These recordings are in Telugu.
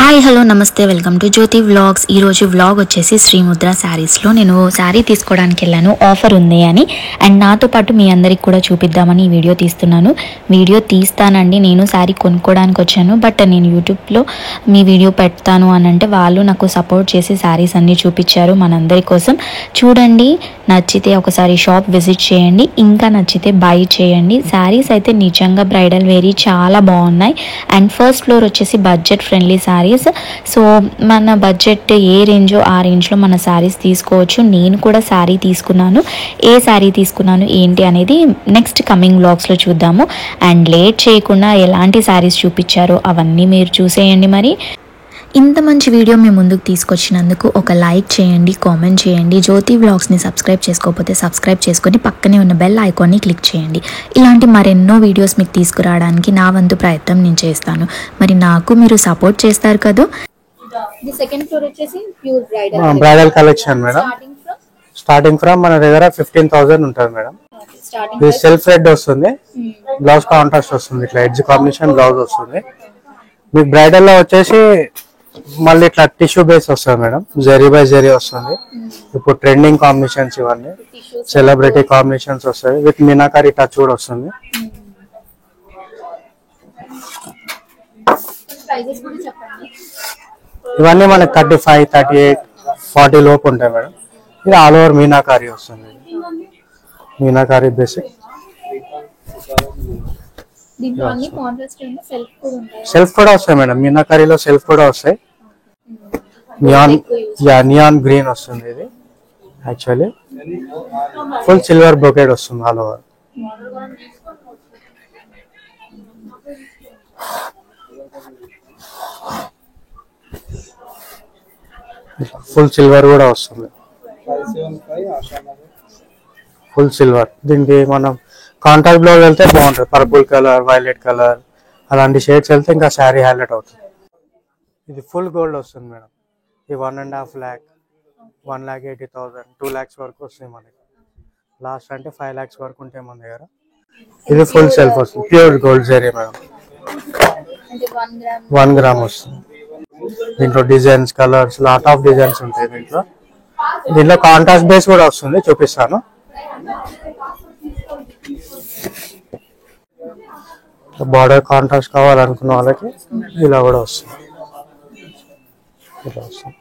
హాయ్ హలో నమస్తే వెల్కమ్ టు జ్యోతి వ్లాగ్స్. ఈరోజు వ్లాగ్ వచ్చేసి శ్రీముద్ర శారీస్లో నేను శారీ తీసుకోవడానికి వెళ్ళాను, ఆఫర్ ఉంది అని. అండ్ నాతో పాటు మీ అందరికి కూడా చూపిద్దామని ఈ వీడియో తీస్తున్నాను. వీడియో తీస్తానండి, నేను శారీ కొనుక్కోవడానికి వచ్చాను, బట్ నేను యూట్యూబ్లో మీ వీడియో పెడతాను అని అంటే వాళ్ళు నాకు సపోర్ట్ చేసి శారీస్ అన్నీ చూపించారు మనందరి కోసం. చూడండి, నచ్చితే ఒకసారి షాప్ విజిట్ చేయండి, ఇంకా నచ్చితే బై చేయండి. శారీస్ అయితే నిజంగా బ్రైడల్ వేరీ చాలా బాగున్నాయి. అండ్ ఫస్ట్ ఫ్లోర్ వచ్చేసి బడ్జెట్ ఫ్రెండ్లీ శారీస్. సో మన బడ్జెట్ ఏ రేంజో ఆ రేంజ్లో మన శారీస్ తీసుకోవచ్చు. నేను కూడా శారీ తీసుకున్నాను. ఏ శారీ తీసుకున్నాను ఏంటి అనేది నెక్స్ట్ కమింగ్ వ్లాగ్స్లో చూద్దాము. అండ్ లేట్ చేయకుండా ఎలాంటి శారీస్ చూపించారో అవన్నీ మీరు చూసేయండి. మరి ఇంత మంచి వీడియో మీ ముందుకు తీసుకొచ్చినందుకు ఒక లైక్ చేయండి, కామెంట్ చేయండి. జ్యోతి వ్లాగ్స్ని సబ్స్క్రైబ్ చేసుకోకపోతే సబ్స్క్రైబ్ చేసుకొని పక్కనే ఉన్న బెల్ ఐకాన్ని క్లిక్ చేయండి. ఇలాంటి మరెన్నో వీడియోస్ మీకు తీసుకురావడానికి నా వంతు ప్రయత్నం నేను చేస్తాను. మరి నాకు మీరు సపోర్ట్ చేస్తారు కదా. సెకండ్ ఫ్లోర్ వచ్చేసి pure bridal collection madam. Starting from మన దగ్గర 15,000 ఉంటుంది మేడం. ఇది సెల్ఫ్ రెడ్ వస్తుంది, బ్లౌజ్ కాంట్రాస్ట్ వస్తుంది, ఇట్లా ఎడ్జ్ కాంబినేషన్ బ్లౌజ్ వస్తుంది. మీకు బ్రైడల్ లో వచ్చేసి మళ్ళీ ఇట్లా టిష్యూ బేస్ వస్తుంది మేడం, జరీ బై జరీ వస్తుంది. ఇప్పుడు ట్రెండింగ్ కాంబినేషన్స్ ఇవన్నీ సెలబ్రిటీ కాంబినేషన్స్ వస్తాయి. విత్ మీనాకారి టచ్ కూడా వస్తుంది. ఇవన్నీ మనకి 35, 38, 40 లోపు ఉంటాయి మేడం. ఇది ఆల్ ఓవర్ మీనాకారి వస్తుంది, మీనాకారి బేసిక్. సెల్ఫ్ కూడా వస్తాయి మేడం, మీనాకారిలో సెల్ఫ్ కూడా వస్తాయి. నియాన్ గ్రీన్ వస్తుంది. ఇది యాక్చువల్లీ ఫుల్ సిల్వర్ బ్రొకేడ్ వస్తుంది ఆల్ ఓవర్. ఫుల్ సిల్వర్ కూడా వస్తుంది, ఫుల్ సిల్వర్. దీనికి మనం కాంట్రాక్ట్ బ్లౌజ్ వెళ్తే బాగుంటుంది, పర్పుల్ కలర్, వైలెట్ కలర్ అలాంటి షేడ్స్ వెళ్తే ఇంకా శారీ హైలైట్ అవుతుంది. ఇది ఫుల్ గోల్డ్ వస్తుంది మేడం. ఈ 1.5 lakh, 1,80,000, 2 lakhs వరకు వస్తాయి మనకి. లాస్ట్ అంటే 5 lakhs వరకు ఉంటాయి మన దగ్గర. ఇది ఫుల్ సెల్ఫ్ వస్తుంది, pure gold zari madam. 1 gram వస్తుంది. దీంట్లో designs, colours, lot of designs ఉంటాయి దీంట్లో. దీంట్లో కాంట్రాస్ట్ బేస్ కూడా వస్తుంది, చూపిస్తాను. బార్డర్ కాంట్రాస్ట్ కావాలనుకున్న వాళ్ళకి ఇలా కూడా వస్తుంది, ఇలా వస్తుంది.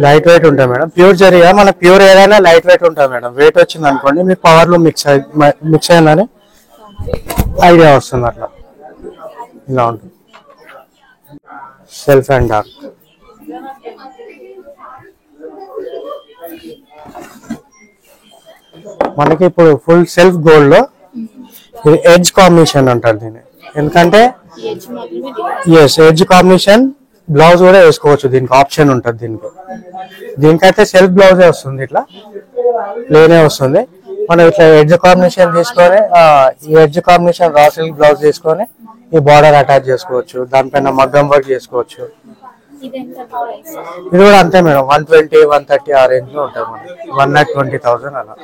లైట్ వెయిట్ ఉంటాయి మేడం, ప్యూర్ జరీగా. మన ప్యూర్ ఏదైనా లైట్ వెయిట్ ఉంటాయి మేడం. వెయిట్ వచ్చింది అనుకోండి మీకు పవర్ లో మిక్స్ అయిందని ఐడియా వస్తుంది. అట్లా ఇలా ఉంటుంది. Self and dark. మనకి ఇప్పుడు ఫుల్ సెల్ఫ్ గోల్డ్ లో ఇది ఎడ్జ్ కాంబినేషన్ అంటారు దీన్ని. ఎందుకంటే ఎడ్జ్ కాంబినేషన్ బ్లౌజ్ కూడా వేసుకోవచ్చు, దీనికి ఆప్షన్ ఉంటుంది. దీనికైతే సెల్ఫ్ బ్లౌజే వస్తుంది, ఇట్లా ప్లేనే వస్తుంది. మనం ఇట్లా ఎడ్జ్ కాంబినేషన్ తీసుకొని ఈ edge combination raw silk blouse తీసుకొని ఈ బార్డర్ అటాచ్ చేసుకోవచ్చు, దానిపైన మగ్గం వర్క్ చేసుకోవచ్చు. ఇది కూడా అంతే మేడం, 120, 130 ఆ రేంజ్ లో ఉంటుంది మనకి. 1,20,000 అలా.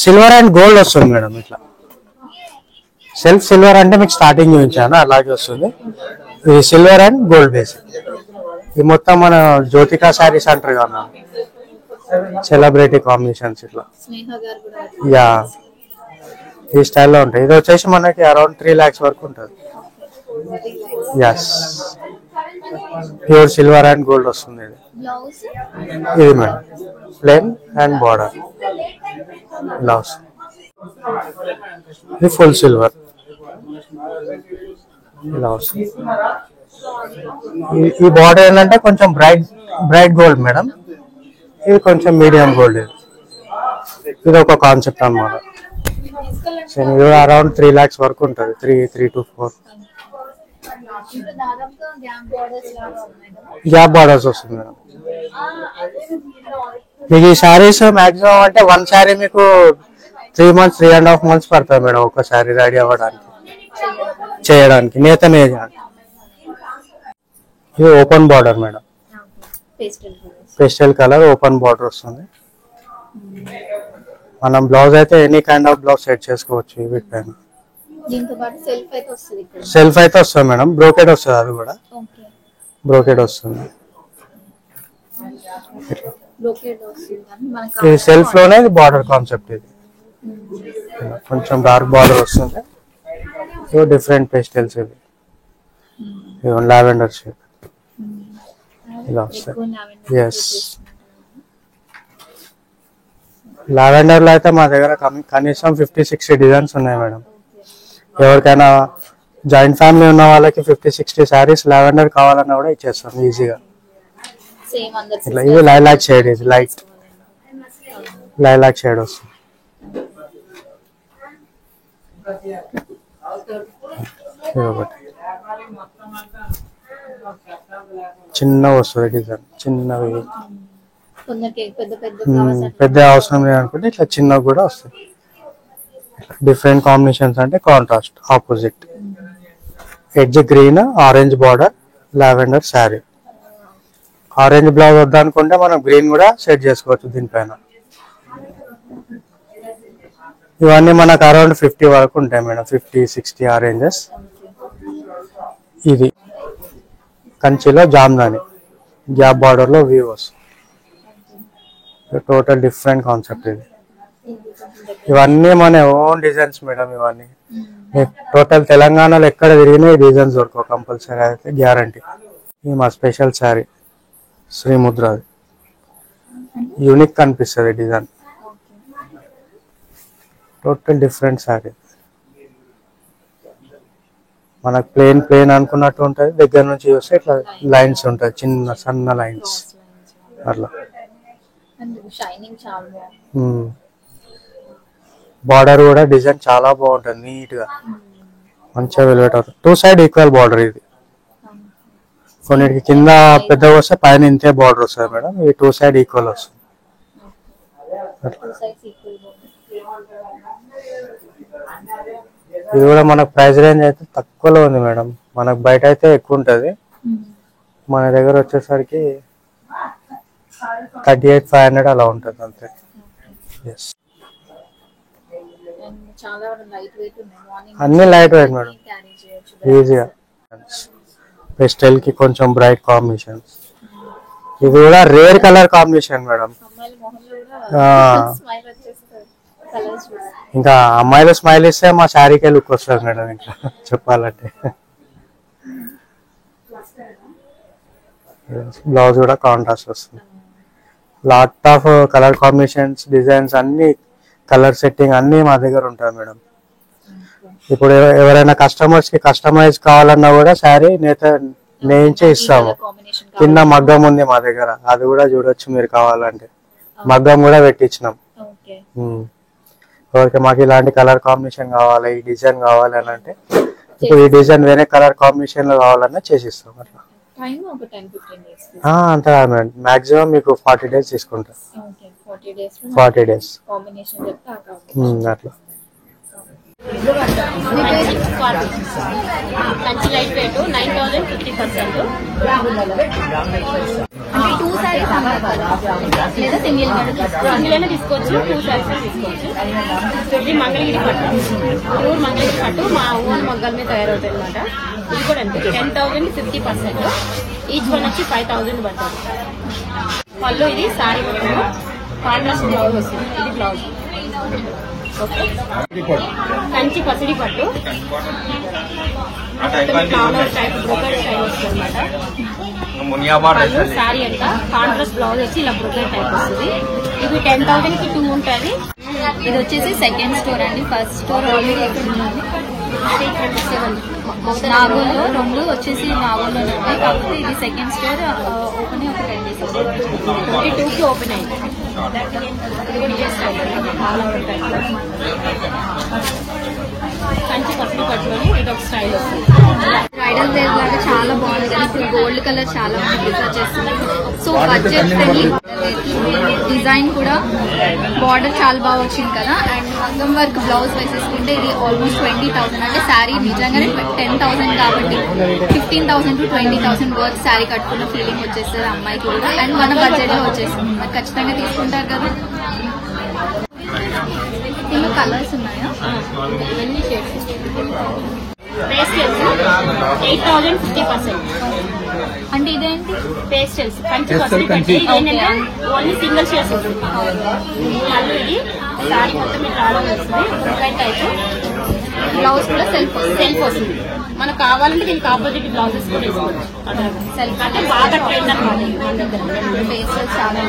సిల్వర్ అండ్ గోల్డ్ వస్తుంది మేడం. ఇట్లా సెల్ఫ్ సిల్వర్ అంటే మీకు స్టార్టింగ్ చూపించాను, అలాగే వస్తుంది. ఇది సిల్వర్ అండ్ గోల్డ్ బేస్. ఇది మొత్తం మన జ్యోతికా శారీస్ అంటారు కదా, సెలబ్రిటీ కాంబినేషన్స్ ఇట్లా. యా, ఈ స్టైల్లో ఉంటాయి. ఇది వచ్చేసి మనకి అరౌండ్ 3 lakhs వరకు ఉంటుంది. Yes, pure silver and gold వస్తుంది. ఇది మేడం ప్లేన్ అండ్ బార్డర్ ఇలా వస్తుంది. ఇది ఫుల్ సిల్వర్ ఇలా వస్తుంది. ఈ బార్డర్ ఏంటంటే కొంచెం బ్రైట్ గోల్డ్ మేడం. ఇది కొంచెం మీడియం గోల్డ్. ఇది ఒక కాన్సెప్ట్ అన్నమాట. ఇది అరౌండ్ 3 lakhs వరకు ఉంటుంది, 3 to 4. గ్యాప్ బార్డర్స్ వస్తుంది మేడం. మీకు ఈ శారీస్ మాక్సిమం అంటే 1 శారీ మీకు 3 months, 3.5 months పడుతుంది మేడం ఒక శారీ రెడీ అవ్వడానికి, చేయడానికి, నేతనే. ఇది open border madam, pastel colour open border వస్తుంది. మనం బ్లౌజ్ అయితే any kind of blouse set చేసుకోవచ్చు వీటిపైన. దీంతో పాటు సెల్ఫ్ అయితే వస్తుంది ఇక్కడ. సెల్ఫ్ అయితే వస్తుంది మేడం, బ్రోకెడ్ వస్తుంది, అది కూడా ఓకే. బ్రోకెడ్ వస్తుంది. బ్రోకెడ్ వస్తుంది కానీ మనకి ఇది సెల్ఫ్ లోనే బార్డర్ కాన్సెప్ట్. ఇది కొంచెం డార్క్ బార్డర్ వస్తుంది. ఇవి డిఫరెంట్ పేస్టల్స్, ఇవి లావెండర్ షేడ్ ఇలా వస్తాయి. ఎస్, లావెండర్ లో అయితే మా దగ్గర కనీసం 50-60 డిజైన్స్ ఉన్నాయి మేడం. ఎవరికైనా జాయింట్ ఫ్యామిలీ ఉన్న వాళ్ళకి 50-60 శారీస్ లావెండర్ కావాలన్నా కూడా ఇచ్చేస్తాం ఈజీగా. సేమ్ అందరి ఇట్లా ఇది లైలాక్ షేడ్, ఇది లైట్ లైలాక్ షేడ్ వస్తుంది. ఒకటి చిన్న వస్తుంది డిజైన్, చిన్నవి కొందరికి పెద్ద పెద్ద పెద్ద అవసరం లేదనుకుంటే ఇట్లా చిన్నవి కూడా వస్తాయి. డిఫరెంట్ కాంబినేషన్స్ అంటే contrast opposite, edge green, orange border, lavender sari. Orange blouse వద్దనుకుంటే మనం గ్రీన్ కూడా సెట్ చేసుకోవచ్చు దీనిపైన. ఇవన్నీ మనకు అరౌండ్ 50 వరకు ఉంటాయి మేడం, 50-60 ఆరెంజెస్. ఇది కంచిలో జామ్దాని గ్యాప్ బార్డర్ లో వీవ్ వస్తుంది. టోటల్ డిఫరెంట్ కాన్సెప్ట్ ఇది. ఇవన్నీ మన ఓన్ డిజైన్స్ మేడం. ఇవన్నీ టోటల్ తెలంగాణలో ఎక్కడ తిరిగినా ఈ డిజైన్స్ దొరకవు కంపల్సరీ, అయితే గ్యారంటీ. ఇది మా స్పెషల్ శారీ శ్రీముద్ర, యూనిక్ కనిపిస్తుంది డిజైన్. Total different sari. మనకు ప్లేన్ అనుకున్నట్టు ఉంటుంది, దగ్గర నుంచి చూస్తే ఇట్లా లైన్స్ ఉంటాయి, చిన్న సన్న లైన్స్ అట్లా. షైనింగ్ చాలా బార్డర్ కూడా డిజైన్ చాలా బాగుంటుంది, నీట్ గా మంచిగా వెల్వెట్ అవుతుంది. 2 సైడ్ ఈక్వల్ బార్డర్. ఇది కొన్నిటికి కింద పెద్దగా వస్తే పైన ఇంతే బార్డర్ వస్తుంది మేడం, ఇది 2 సైడ్ ఈక్వల్ వస్తుంది. ఇది కూడా మనకు ప్రైస్ రేంజ్ అయితే తక్కువలో ఉంది మేడం, మనకు బయట అయితే ఎక్కువ ఉంటుంది, మన దగ్గర వచ్చేసరికి 38,500 అలా ఉంటుంది అంతే. ఎస్, అన్ని లైట్ వెయిట్ మేడం, ఈజీగా. పెస్టల్ కి కొంచెం బ్రైట్ కాంబినేషన్స్. ఇది కూడా రేర్ కలర్ కాంబినేషన్ మేడం. ఇంకా అమ్మాయిలు స్మైల్ ఇస్తే మా శారీకే లుక్ వస్తుంది మేడం ఇంకా చెప్పాలంటే. బ్లౌజ్ కూడా కాంట్రాస్ట్ వస్తుంది. Lot of colour combinations, designs, అన్ని కలర్ సెట్టింగ్ అన్ని మా దగ్గర ఉంటుంది మేడం. ఇప్పుడు ఎవరైనా కస్టమర్స్ కి కస్టమైజ్ కావాలన్నా కూడా శారీ నేయించే ఇస్తాము. కింద మగ్గం ఉంది మా దగ్గర, అది కూడా చూడొచ్చు మీరు కావాలంటే. మగ్గం కూడా పెట్టించినాం. ఎవరికి మాకు ఇలాంటి కలర్ కాంబినేషన్ కావాలి, ఈ డిజైన్ కావాలి అని అంటే, ఇప్పుడు ఈ డిజైన్ వేరే కలర్ కాంబినేషన్ లో కావాలన్నా చేసిస్తాం అట్లా. అంతే మేడం, మాక్సిమం మీకు 40 days తీసుకుంటాం. 40 days అట్లా. Kanchi light wait 9,050%. అంటే 2 సారీస్ లేదా సింగిల్ అయినా తీసుకోవచ్చు, 2 సారీస్ తీసుకోవచ్చు. ఇది మంగళగిరి పట్టు, ప్యూర్ మంగళగిరి పట్టు మా ఓన్ మగ్గాల మీద తయారవుతాయి అనమాట. ఇది కూడా అంతే 10,050%. ఈచ్ వన్ వచ్చి 5,000 పడుతుంది. పళ్ళు ఇది సారీ మొత్తం కాంట్రాస్ట్ బ్లౌజ్ వస్తుంది. ఇది బ్లౌజ్. ఓకే, కంచి పసిడి పట్టు టైప్ బ్రోకెట్ స్టైల్ వస్తుంది అనమాట. శారీ అంతా కాంట్రాస్ట్ బ్లౌజ్ వచ్చి ఇలా బ్రోకెట్ టైప్ వస్తుంది. ఇవి 10,000 కి 2 ఉంటుంది. ఇది వచ్చేసి సెకండ్ స్టోర్ అండి. ఫస్ట్ స్టోర్ ఆల్రెడీ నాగోల్లో 2 వచ్చేసి నాగోల్లోనే ఉన్నాయి. కాకపోతే ఇది సెకండ్ స్టోర్ ఓపెన్ ఒక 10 days 22కి ఓపెన్ అయింది. కంచి పసుపు పట్టులోని ఇది ఒక స్టైల్ వస్తుంది. బ్రైడల్ వేర్ లాగా చాలా బాగుంది. ఇప్పుడు గోల్డ్ కలర్ చాలా మంది ప్రిఫర్ చేస్తున్నారు. సో బడ్జెట్ ఫ్రెండ్లీ, డిజైన్ కూడా బార్డర్ చాలా బాగా వచ్చింది కదా. అండ్ మగ్గం వర్క్ బ్లౌజ్ వేసేసుకుంటే ఇది ఆల్మోస్ట్ 20,000. అంటే శారీ నిజంగానే 10,000 కాబట్టి 15,000 to 20,000 వర్త్ శారీ కట్టుకున్న ఫీలింగ్ వచ్చేస్తుంది అమ్మాయికి కూడా. అండ్ మన బడ్జెట్ లో వచ్చేస్తుంది. మరి ఖచ్చితంగా తీసుకుంటారు కదా. ఇందులో కలర్స్ ఉన్నాయా? ఇవన్నీ షేడ్స్ 8,050%. అంటే ఇదేంటి పేస్టల్స్ కంచి ఏంటంటే ఓన్లీ సింగిల్ షేడ్స్ వస్తుంది. మళ్ళీ ఇది సారీ మొత్తం మీకు రావడం వస్తుంది. బుక్కెట్ టైప్ బ్లౌజ్ కూడా సెల్ఫ్ వస్తుంది. మనకు కావాలంటే దీనికి ఆపోజిట్ బ్లౌజెస్ కూడా వేసుకోవచ్చు. సెల్ఫ్ అంటే బాగా ట్రెండ్ అనమాట మన దగ్గర. పేస్టల్ చాలా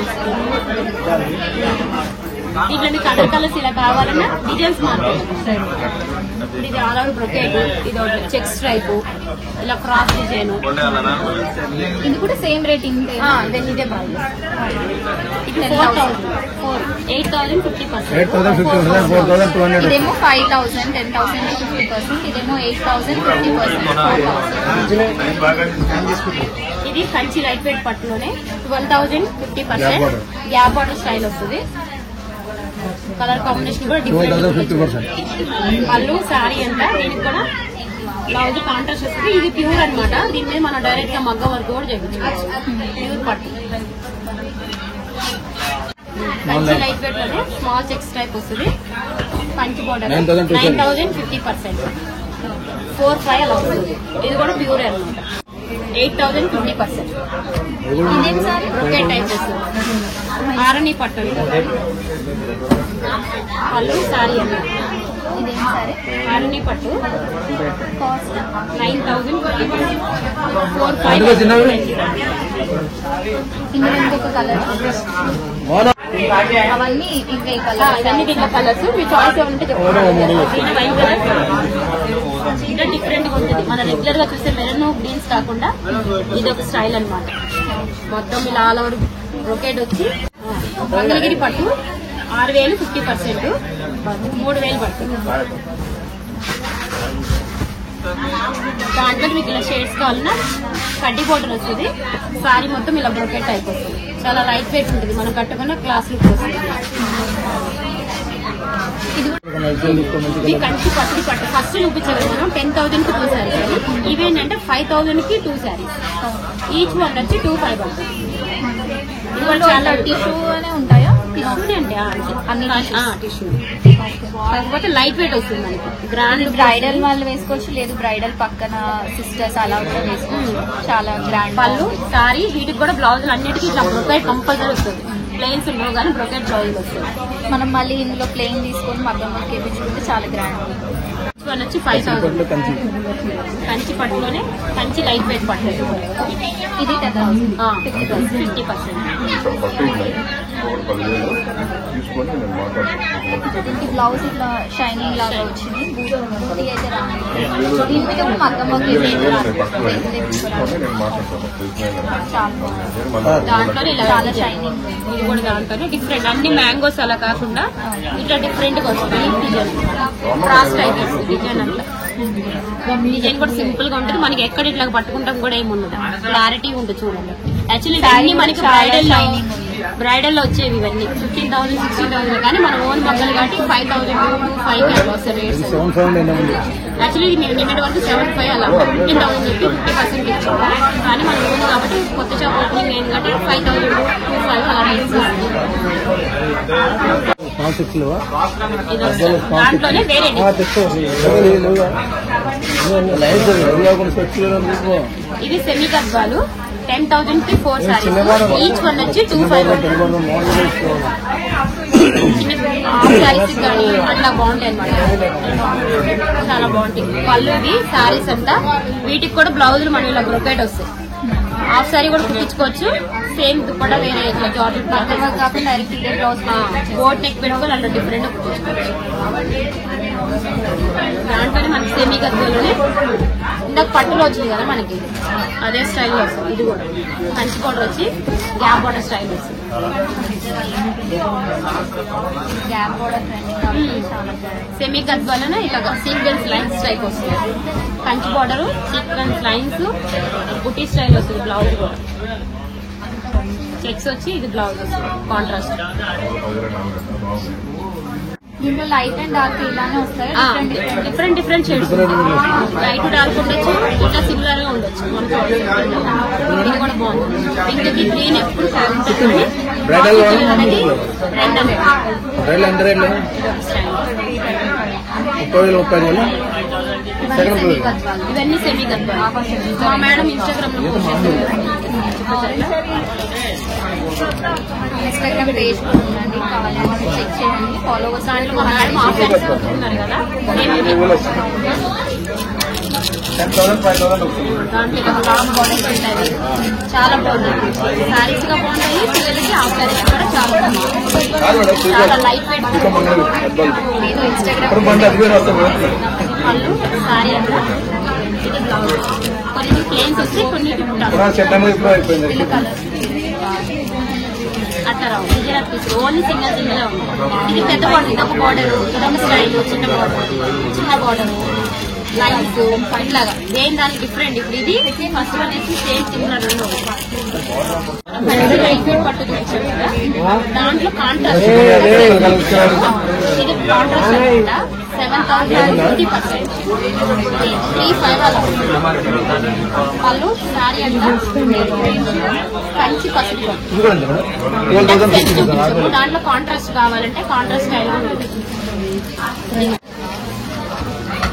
దీంట్లో మీకు కలర్ కలర్స్ ఇలా కావాలన్నా డిజైన్స్ మారుతాయి. ఇది ఆల్ ఓవర్ బ్రొకేట్, ఇది చెక్ స్ట్రైప్, ఇలా క్రాస్ డిజైన్. ఇది కూడా సేమ్ రేటింగ్. దెన్ ఇదే బాగా 8,050%. ఇదేమో 5,000, 10,000 50%. ఇదేమో 8,000 50%. ఇది కంచి లైట్ వెయిట్ పట్టులోనే 12,050%. గ్యాప్ బార్డర్ స్టైల్ వస్తుంది. కలర్ కాంబినేషన్ కూడా డిఫరెంట్. పళ్ళు సారీ అంట. దీనికి కూడా బ్లౌజ్ కాంట్రాస్ట్ వస్తుంది. ఇది ప్యూర్ అనమాట. దీని మీద మనం డైరెక్ట్ గా మగ్గ వర్క్ కూడా చేయించుకోవచ్చు. ప్యూర్ పట్టు కంచి లైట్ వెయిట్ లోనే స్మాల్ చెక్స్ టైప్ వస్తుంది. కంచి బార్డర్ 9,050%. 4,500 అలా వస్తుంది. ఇది కూడా ప్యూర్ అనమాట. 8,050%. ఇదేం సారీ బ్రొకెట్ టైప్ వస్తుంది. ఆరణి పట్టు పళ్ళు సారీ అన్నమాట. ఇదేం సారీ ఆరణి పట్టు కాస్ట్ 9,050%. 4,500. ఇందులో ఇంకొక కలర్ అవన్నీ ఇంకే కలర్. అవన్నీ దీంట్లో కలర్స్ మీ చాయిస్ ఏమంటే చెప్పండి. వైట్ కలర్ ఇంకా డిఫరెంట్ గా ఉంటుంది. మన రెగ్యులర్ గా చూస్తే మెరూన్ గ్రీన్స్ కాకుండా ఇది ఒక స్టైల్ అనమాట. మొత్తం ఇలా ఆల్ ఓవర్ బ్రొకేట్ వచ్చి మంగళగిరి పట్టు 6,000 50%. 3,000 పడుతుంది. దాంట్లో మీకు ఇలా షేడ్స్ కావాలన్నా కడ్డీ బోర్డర్ వస్తుంది. సారీ మొత్తం ఇలా బ్రొకెట్ టైప్ వస్తుంది. చాలా లైట్ వెయిట్ ఉంటుంది. మనం కట్టుకున్న క్లాస్ లుక్ వస్తుంది. ఇది కంచి పట్టు ఫస్ట్ చూపించారు మనం 10,000 కి 2 శారీస్. ఇవేంటంటే 5,000 కి 2 శారీస్. ఈచ్ వన్ వచ్చి 2,500. చాలా టిష్యూ అనే ఉంటాయా? అన్ని టిష్యూ. కాకపోతే లైట్ వెయిట్ వస్తుంది మనకి. గ్రాండ్ బ్రైడల్ వాళ్ళు వేసుకోవచ్చు, లేదు బ్రైడల్ పక్కన సిస్టర్స్ అలా కూడా వేసుకోవచ్చు. చాలా గ్రాండ్ పళ్ళు సారీ వీటికి కూడా బ్లౌజులు అన్నిటికీ ఇట్లా బ్రొకెట్ కంపల్సరీ వస్తుంది. ప్లెయిన్స్ ఉండవు కానీ బ్రొకెట్ బ్లౌజులు వస్తుంది. మనం మళ్ళీ ఇందులో ప్లెయిన్ తీసుకొని మగ్గం వర్క్ వేయించుకుంటే చాలా గ్రాండ్. వన్ వచ్చి 5,000. కంచి పట్టులోనే కంచి లైట్ వెయిట్ పట్టు. ఇది 10,000 50%. ఈ బ్లౌజ్ ఇట్లా షైనింగ్ లాగా వచ్చింది. బూటీ అయితే రాదు. దీని మీద కూడా మగ్గం వర్క్ దాంట్లోనే చాలా షైనింగ్. ఇది కూడా దాంట్లోనే డిఫరెంట్. అన్ని మ్యాంగోస్ అలా కాకుండా ఇట్లా డిఫరెంట్ గా వస్తుంది. డిజైన్ క్రాస్ టైప్ వస్తుంది. డిజైన్ అట్లా డిజైన్ కూడా సింపుల్ గా ఉంటుంది. మనకి ఎక్కడ ఇట్లా పట్టుకుంటాం కూడా ఏమి ఉండదు. క్లారిటీ ఉంటుంది చూడండి. యాక్చువల్లీ ఇవన్నీ మనకి బ్రైడల్ లో వచ్చేవి ఇవన్నీ 15,000 16,000 కానీ మన ఓన్ మగ్గలు కాబట్టి 5,000 5,000 వస్తాయి రేట్స్. యాక్చువల్లీ నిన్నటి వరకు 7,500 అలా 15,000 చెప్పి 50% ఇచ్చాము. కానీ మన ఓన్ కాబట్టి కొత్త షాప్ ఓపెనింగ్ అయింది కాబట్టి 5,000 2,500 అలా రేట్స్. దాంట్లోనే వేరే ఇది సెమీ గద్వాలు 10,000 కి 4 సారీస్. ఈచ్ వన్ వచ్చి 2,500. సారీస్ కానీ అట్లా బాగుంటాయి అనమాట. చాలా బాగుంటాయి. పళ్ళువి సారీస్ అంతా వీటికి కూడా బ్లౌజులు మనం ఇలా బ్రొకెట్ వస్తాయి. హాఫ్ సారీ కూడా కుట్టించుకోవచ్చు. సేమ్ దుప్పటా వేరే ఇట్లా జార్జెట్ కాకుండా డైరెక్ట్ ఇదే బ్లౌజ్ బోట్ నెక్ పెట్టుకొని అట్లా డిఫరెంట్ కుట్టించుకోవచ్చు. దాంట్లోనే మనకి సెమీ గద్వాలోనే ఇందాక పట్టులో వచ్చింది కదా మనకి అదే స్టైల్లో వస్తుంది. ఇది కూడా కంచి బోర్డర్ వచ్చి గ్యాప్ బోర్డర్ స్టైల్ వస్తుంది. గ్యాప్ కూడా సెమీ గద్వాలోనే ఇలాగా సీక్వెన్స్ లైన్స్ టైప్ వస్తుంది. కంచి బోర్డర్ సీక్వెన్స్ లైన్స్ బుటీ స్టైల్ వస్తుంది. బ్లౌజ్ కూడా చెక్స్ వచ్చి ఇది బ్లౌజ్ వస్తుంది కాంట్రాస్ట్. దీంట్లో లైట్ అండ్ డార్క్ ఇలానే వస్తాయి. Different shades. లైట్ డార్క్ ఉండొచ్చు, ఇట్లా సిమిలర్ గా ఉండొచ్చు. ఇది కూడా బాగుంది. పింక్ గ్రీన్ ఎప్పుడు ఇవన్నీ సెమీ గద్వాలు. మా మేడం ఇన్స్టాగ్రామ్ లో పోస్ట్ చేస్తారు. ఇన్స్టాగ్రామ్ పేజ్ ఉందండి, కావాలంటే చెక్ చేయండి, ఫాలో దాంట్లో మా మేడం ఆఫర్స్ ఉన్నారు కదా, దాంట్లో లాంగ్ బార్డర్స్ ఉంటాయి, చాలా బాగుంటుంది. శారీస్ గా బాగుంటాయి, పిల్లలకి హాఫ్ శారీస్ కూడా చాలా బాగుంటాయి, చాలా లైట్ వెయిట్. నేను ఇన్స్టాగ్రామ్ పళ్ళు శారీ అంతా ఇది బ్లౌజ్. కొన్ని ప్లేన్స్ వస్తే కొన్ని అట్లా రావు. Gujarat piece only single single ఉంది. ఇది పెద్ద బార్డర్, ఇది ఒక బార్డర్, ఇదొక స్టైల్, చిన్న బార్డర్ లైన్స్ ఇట్లాగా దేని దానికి డిఫరెంట్. ఇప్పుడు ఇది ఫస్ట్ వన్ వేసి సేమ్ సిమిలర్ రెండు లైట్ వెయిట్ పట్టు చూపించారు కదా, దాంట్లో కాంట్రాస్ట్ ఇది కాంట్రాస్ట్ అనమాట. 7,050%, 3,500 అలా. వాళ్ళు శారీ అంతా కంచి పసుపు. దాంట్లో కాంట్రాస్ట్ కావాలంటే కాంట్రాస్ట్ స్టైల్ ఉంటుంది.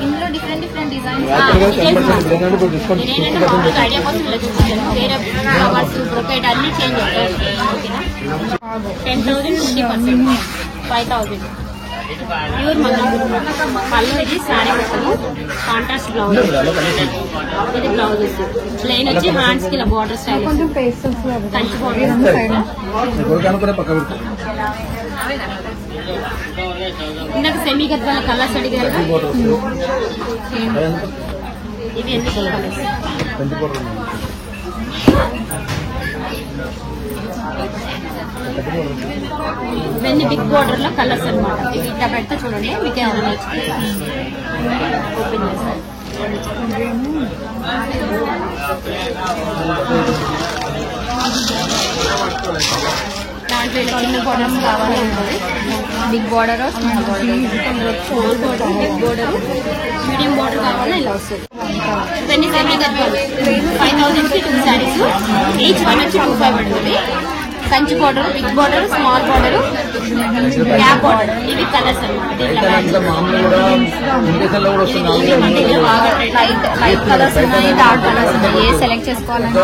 ఇందులో డిఫరెంట్ డిజైన్స్. నేనేంటంటే మామూలుగా ఐడియా కోసం ఇలా చూపించాను. వేరే ఫ్లవర్స్ బ్రొకేట్ అన్ని చేంజ్ అవుతాయి. 10,000, 50%, 5,000 ప్యూర్ మంగళగిరి. పళ్ళు ఇది శారీ మొత్తము కాంట్రాస్ట్ బ్లౌజ్. ఇది బ్లౌజ్ ప్లెయిన్ వచ్చి హ్యాండ్స్ కి ఇలా బార్డర్ స్టైల్ కంచి బార్డర్. ఇందాక సెమీ గద్వాల కలర్స్ అడిగారు. ఇవి ఎన్ని కలర్స్? ఇవన్నీ బిగ్ బార్డర్ లో కలర్స్ అనమాట. ఇవి ఇట్లా పెడితే చూడండి, మీకు ఏమైనా ఓపెన్ చేస్తారు. దాంట్లో చిన్న బార్డర్స్ కావాలంటే big border, small border, small border, big border, medium border కావాలా ఇలా వస్తుంది. ఇవన్నీ సెమీ గద్వాలు. 5,000 కి 2 శారీస్, ఈచ్ వన్ వచ్చి 2,500 పడుతుంది. Kanchi border, big border, small border, cap border. ఇవి కలర్స్ అనమాట. లైట్ కలర్స్ ఉన్నాయి, డార్క్ కలర్స్ ఉన్నాయి. ఏ సెలెక్ట్ చేసుకోవాలంటే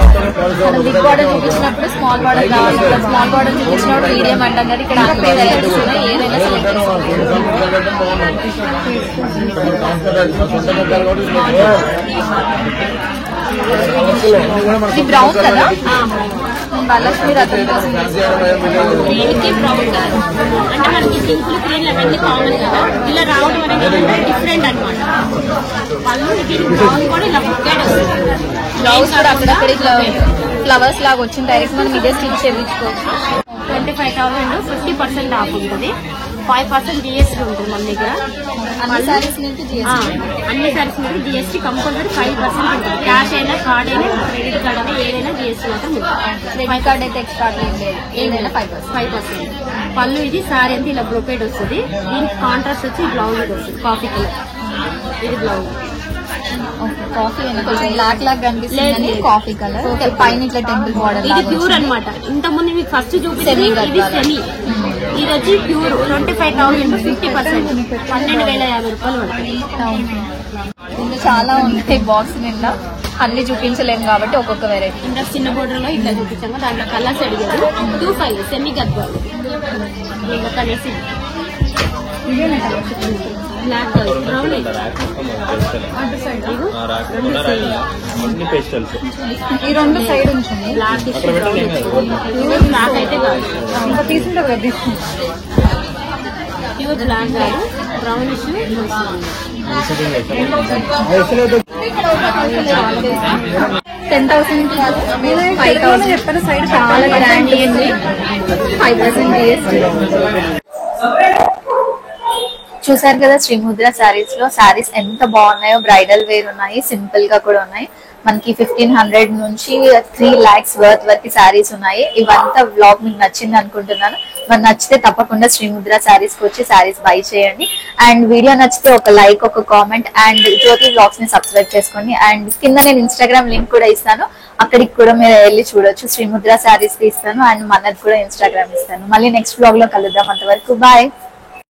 మనం బిగ్ బార్డర్ చూపించినప్పుడు స్మాల్ బార్డర్ కావాలి, స్మాల్ బార్డర్ చూపించినప్పుడు మీడియం అంటాం కదా. ఇక్కడ అన్ని వెరైటీస్ ఉన్నాయి, ఏదైనా సెలెక్ట్ చేసుకోవాలి. ఇది బ్రౌన్ కదా, వరలక్ష్మి రథం కోసం గ్రీన్ కి బ్రౌన్ కలర్. అంటే మనకి సింపుల్ గ్రీన్ అవన్నీ కామన్ కదా, ఇలా రావడం అనేది డిఫరెంట్ అనమాట. వాళ్ళు ఇది బ్రౌన్ కూడా ఇలా బుక్కేడ్ వస్తుంది. బ్లౌజ్ కూడా అక్కడక్కడ ఇట్లా ఫ్లవర్స్ లాగా వచ్చిన డైరెక్ట్ మనం ఇదే స్టిచ్ చేయించుకోవచ్చు. 25,000, 50% ఆఫ్ ఉంటుంది. 5% GST ఉంటుంది మన దగ్గర. అన్ని సారీస్ నుంచి అన్ని సారీస్ మీద GST కంపల్సరీ 5% ఉంటుంది. క్యాష్ అయినా, కార్డ్ అయినా, క్రెడిట్ కార్డ్ అయినా, ఏదైనా GST మాత్రం ఉంటుంది. క్రెడిట్ కార్డ్ అయితే ఎక్స్ట్రా ఏం లేదు, ఏదైనా 5%. పళ్ళు ఇది సారీ అంతా ఇలా బ్రొకేడ్ వస్తుంది. దీనికి కాంట్రాస్ట్ వచ్చి బ్లౌజ్ వస్తుంది కాఫీ కలర్. ఇది బ్లౌజ్ కాఫీ అని కొంచెం బ్లాక్ లాగా కనిపిస్తుంది, కాఫీ కలర్. పైన ఇట్లా టెంపుల్ బార్డర్. ఇది ప్యూర్ అనమాట. ఇంత ముందు మీకు ఫస్ట్ చూపించింది ఇది సెమీ, ఇది వచ్చి ప్యూర్. 25,000, 50%, 12,050 రూపాయలు పడుతుంది. ఇంకా చాలా ఉంటాయి బాక్స్ నిండా, అన్ని చూపించలేము కాబట్టి ఒక్కొక్క వెరైటీ. ఇంకా చిన్న బోర్డర్ లో ఇట్లా చూపించాము. దాంట్లో కలర్స్ అడిగారు. 2,500 సెమీ గద్వాల్. ఇంకా కలర్స్ బ్లాక్ కలర్, బ్రౌన్, ఈ రెండు సైడ్ ఉంచండి. బ్లాక్ బ్లాక్ అయితే కాదు, తీసుకుంటారు కదా, ప్యూర్ బ్లాక్ కాదు, బ్రౌనిష్. 10,000 కాదు, 5,000 చెప్పారు. సైడ్ చాలా గ్రాండ్ ఉంది. 5% GST. చూసారు కదా శ్రీముద్ర శారీస్ లో శారీస్ ఎంత బాగున్నాయో. బ్రైడల్ వేర్ ఉన్నాయి, సింపుల్ గా కూడా ఉన్నాయి. మనకి 1,500 నుంచి 3 lakhs వర్త్ వరకు శారీస్ ఉన్నాయి. ఇవంతా వ్లాగ్ మీకు నచ్చింది అనుకుంటున్నాను. మరి నచ్చితే తప్పకుండా శ్రీముద్ర శారీస్ కి వచ్చి శారీస్ బై చేయండి. అండ్ వీడియో నచ్చితే ఒక లైక్, ఒక కామెంట్, అండ్ జ్యోతి వ్లాగ్స్ ని సబ్స్క్రైబ్ చేసుకోండి. అండ్ కింద నేను ఇన్స్టాగ్రామ్ లింక్ కూడా ఇస్తాను, అక్కడికి కూడా మీరు వెళ్ళి చూడొచ్చు. శ్రీముద్ర శారీస్ కి ఇస్తాను, అండ్ మనది కూడా ఇన్స్టాగ్రామ్ ఇస్తాను. మళ్ళీ నెక్స్ట్ వ్లాగ్ లో కలుద్దాం. అంతవరకు బాయ్.